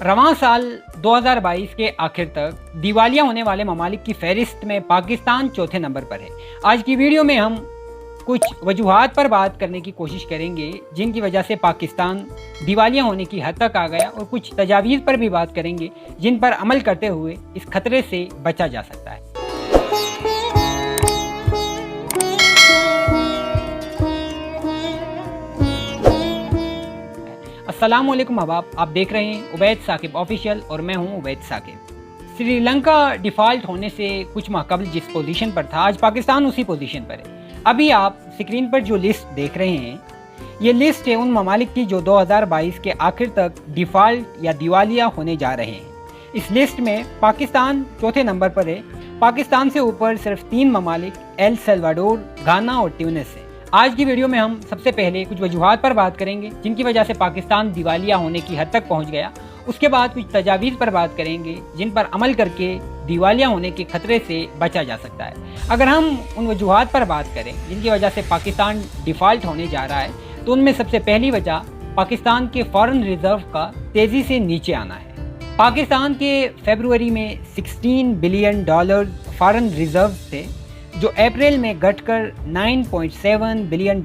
रवां साल 2022 के आखिर तक दिवालिया होने वाले ममालिक की फहरिस्त में पाकिस्तान चौथे नंबर पर है। आज की वीडियो में हम कुछ वजूहात पर बात करने की कोशिश करेंगे जिनकी वजह से पाकिस्तान दिवालिया होने की हद तक आ गया, और कुछ तजावीज़ पर भी बात करेंगे जिन पर अमल करते हुए इस खतरे से बचा जा सकता है। अस्सलामुअलैकुम अहबाब, आप देख रहे हैं उबैद साकिब ऑफिशियल और मैं हूं उबैद साकिब। श्रीलंका डिफ़ॉल्ट होने से कुछ माह कबल जिस पोजीशन पर था, आज पाकिस्तान उसी पोजीशन पर है। अभी आप स्क्रीन पर जो लिस्ट देख रहे हैं, ये लिस्ट है उन ममालिक की जो 2022 के आखिर तक डिफ़ॉल्ट या दिवालिया होने जा रहे हैं। इस लिस्ट में पाकिस्तान चौथे नंबर पर है। पाकिस्तान से ऊपर सिर्फ 3 ममालिक एल सल्वाडोर, घाना और ट्यूनिस है। आज की वीडियो में हम सबसे पहले कुछ वजूहात पर बात करेंगे जिनकी वजह से पाकिस्तान दिवालिया होने की हद तक पहुंच गया। उसके बाद कुछ तजावीज़ पर बात करेंगे जिन पर अमल करके दिवालिया होने के खतरे से बचा जा सकता है। अगर हम उन वजूहात पर बात करें जिनकी वजह से पाकिस्तान डिफ़ॉल्ट होने जा रहा है, तो उनमें सबसे पहली वजह पाकिस्तान के फॉरेन रिजर्व का तेज़ी से नीचे आना है। पाकिस्तान के फरवरी में $16 बिलियन फॉरेन रिजर्व थे, जो अप्रैल में घटकर $9.7 बिलियन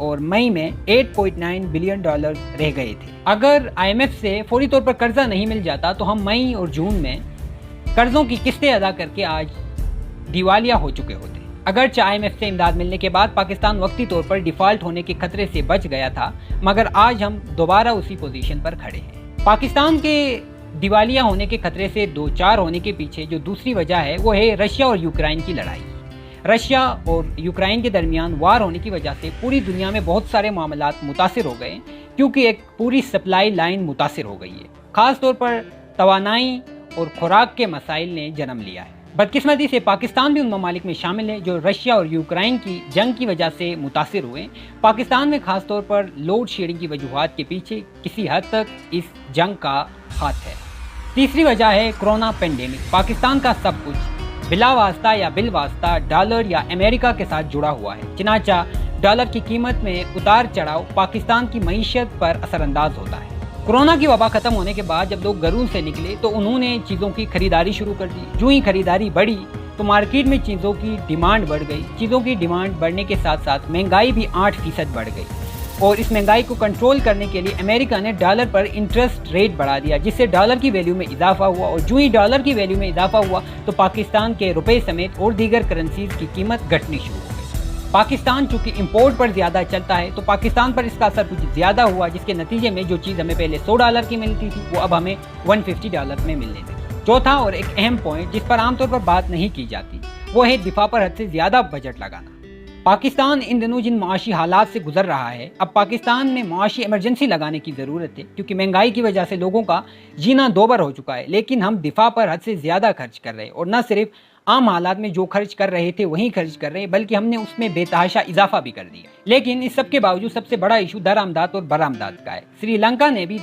और मई में $8.9 बिलियन रह गए थे। अगर IMF से फौरी तौर पर कर्जा नहीं मिल जाता तो हम मई और जून में कर्जों की किस्तें अदा करके आज दिवालिया हो चुके होते। अगरचे IMF से इमदाद मिलने के बाद पाकिस्तान वक्ती तौर पर डिफ़ॉल्ट होने के खतरे से बच गया था, मगर आज हम दोबारा उसी पोजीशन पर खड़े हैं। पाकिस्तान के दिवालिया होने के खतरे से दो चार होने के पीछे जो दूसरी वजह है वो है रशिया और यूक्रेन की लड़ाई। रशिया और यूक्रेन के दरमियान वार होने की वजह से पूरी दुनिया में बहुत सारे मामलात मुतासिर हो गए, क्योंकि एक पूरी सप्लाई लाइन मुतासिर हो गई है। ख़ास तौर पर तवानाई और खुराक के मसाइल ने जन्म लिया है। बदकिस्मती से पाकिस्तान भी उन ममालिक में शामिल है जो रशिया और यूक्रेन की जंग की वजह से मुतासिर हुए। पाकिस्तान में ख़ास तौर पर लोड शेडिंग की वजूहात के पीछे किसी हद तक इस जंग का हाथ है। तीसरी वजह है कोरोना पेंडेमिक। पाकिस्तान का सब कुछ बिला वास्ता या बिल वास्ता डॉलर या अमेरिका के साथ जुड़ा हुआ है। चनाचा डॉलर की कीमत में उतार चढ़ाव पाकिस्तान की मईशत पर असरअंदाज होता है। कोरोना की वबा ख़त्म होने के बाद जब लोग घरों से निकले तो उन्होंने चीज़ों की खरीदारी शुरू कर दी। जो ही खरीदारी बढ़ी तो मार्केट में चीज़ों की डिमांड बढ़ गई। चीज़ों की डिमांड बढ़ने के साथ साथ महंगाई भी 8% बढ़ गई, और इस महंगाई को कंट्रोल करने के लिए अमेरिका ने डॉलर पर इंटरेस्ट रेट बढ़ा दिया, जिससे डॉलर की वैल्यू में इजाफा हुआ। और जो ही डॉलर की वैल्यू में इजाफा हुआ तो पाकिस्तान के रुपए समेत और दीगर करेंसीज की कीमत घटनी शुरू हो गई। पाकिस्तान चूँकि इंपोर्ट पर ज़्यादा चलता है तो पाकिस्तान पर इसका असर कुछ ज़्यादा हुआ, जिसके नतीजे में जो चीज़ हमें पहले $100 की मिलती थी वो अब हमें $150 में मिलने लगी। चौथा और एक अहम पॉइंट जिस पर आमतौर पर बात नहीं की जाती वो है दिफा पर हद से ज़्यादा बजट लगाना। पाकिस्तान इन दिनों जिन माशी हालात से गुजर रहा है, अब पाकिस्तान में माशी इमरजेंसी लगाने की ज़रूरत है, क्योंकि महंगाई की वजह से लोगों का जीना दोबर हो चुका है। लेकिन हम दिफा पर हद से ज़्यादा खर्च कर रहे हैं, और न सिर्फ आम हालात में जो खर्च कर रहे थे वहीं खर्च कर रहे हैं, बल्कि हमने उसमें बेतहाशा इजाफा भी कर दिया। लेकिन इस सब के बावजूद सबसे बड़ा इशू दरामदात और बरामदात का है। श्रीलंका ने भी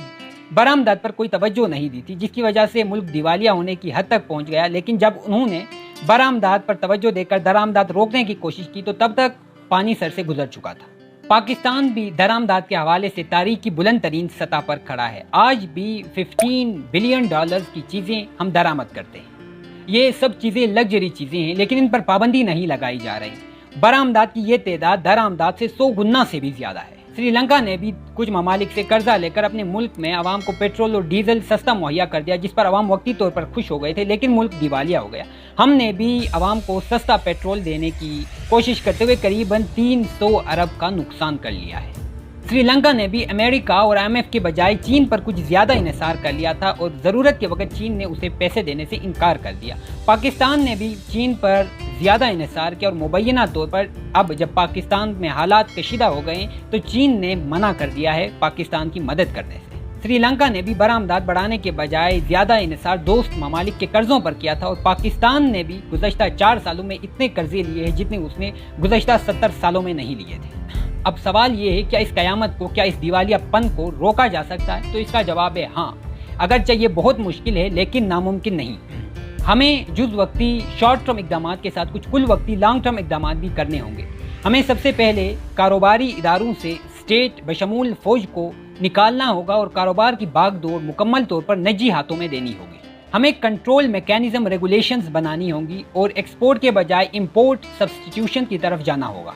बरामदात पर कोई तवज्जो नहीं दी थी, जिसकी वजह से मुल्क दिवालिया होने की हद तक पहुँच गया। लेकिन जब उन्होंने बरामदात पर तवज्जो देकर दरामदात रोकने की कोशिश की तो तब तक पानी सर से गुजर चुका था। पाकिस्तान भी दरामदात के हवाले से तारीख की बुलंद तरीन सतह पर खड़ा है। आज भी $15 बिलियन की चीज़ें हम दरामद करते हैं। ये सब चीज़ें लग्जरी चीज़ें हैं, लेकिन इन पर पाबंदी नहीं लगाई जा रही। बरामदात की ये तादाद दरामदात से 100 गुना से भी ज़्यादा है। श्रीलंका ने भी कुछ ममालिक से कर्जा लेकर अपने मुल्क में आवाम को पेट्रोल और डीजल सस्ता मुहैया कर दिया, जिस पर आवाम वक्ती तौर पर खुश हो गए थे, लेकिन मुल्क दिवालिया हो गया। हमने भी आवाम को सस्ता पेट्रोल देने की कोशिश करते हुए करीबन 300 अरब का नुकसान कर लिया है। श्रीलंका ने भी अमेरिका और IMF के बजाय चीन पर कुछ ज़्यादा इन्हिसार कर लिया था, और ज़रूरत के वक्त चीन ने उसे पैसे देने से इनकार कर दिया। पाकिस्तान ने भी चीन पर ज़्यादा इन्हिसार किया, और मुबैना तौर पर अब जब पाकिस्तान में हालात कशीदा हो गए तो चीन ने मना कर दिया है पाकिस्तान की मदद करने से। श्रीलंका ने भी बरामदात बढ़ाने के बजाय ज़्यादा इन्हिसार दोस्त ममालिक के कर्ज़ों पर किया था, और पाकिस्तान ने भी गुज़श्ता 4 सालों में इतने कर्जे लिए हैं जितने उसने गुज़श्ता 70 सालों में नहीं लिए थे। अब सवाल ये है, क्या इस क़यामत को, क्या इस दिवालियापन को रोका जा सकता है? तो इसका जवाब है हाँ, अगरचे ये बहुत मुश्किल है लेकिन नामुमकिन नहीं। हमें जुज़ वक्ती शॉर्ट टर्म इक़दाम के साथ कुछ कुल वक्ती लॉन्ग टर्म इक़दाम भी करने होंगे। हमें सबसे पहले कारोबारी इदारों से स्टेट बशमूल फ़ौज को نکالنا ہوگا اور کاروبار کی باغ دوڑ مکمل طور پر نجی ہاتھوں میں دینی ہوگی۔ ہمیں کنٹرول میکینزم ریگولیشنز بنانی ہوں گی اور ایکسپورٹ کے بجائے امپورٹ سبسٹیٹیوشن کی طرف جانا ہوگا۔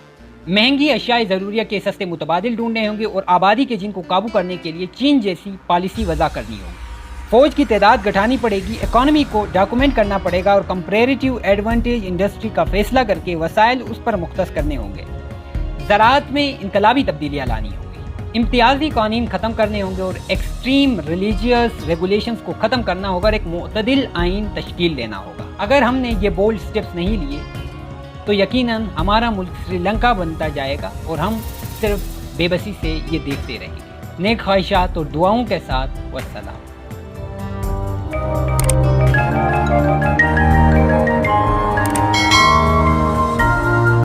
مہنگی اشیاء ضروریہ کے سستے متبادل ڈھونڈنے ہوں گے اور آبادی کے جن کو قابو کرنے کے لیے چین جیسی پالیسی وضع کرنی ہوگی۔ فوج کی تعداد گھٹانی پڑے گی، اکانومی کو ڈاکومنٹ کرنا پڑے گا اور کمپیریٹیو ایڈوانٹیج انڈسٹری کا فیصلہ کر کے وسائل اس پر مختص کرنے ہوں گے۔ زراعت میں انقلابی تبدیلیاں لانی ہوں گی، امتیازی قوانین ختم کرنے ہوں گے اور ایکسٹریم ریلیجیس ریگولیشنز کو ختم کرنا ہوگا اور ایک معتدل آئین تشکیل دینا ہوگا۔ اگر ہم نے یہ بولڈ سٹیپس نہیں لیے تو یقیناً ہمارا ملک سری لنکا بنتا جائے گا اور ہم صرف بے بسی سے یہ دیکھتے رہیں گے۔ نیک خواہشات اور دعاؤں کے ساتھ والسلام۔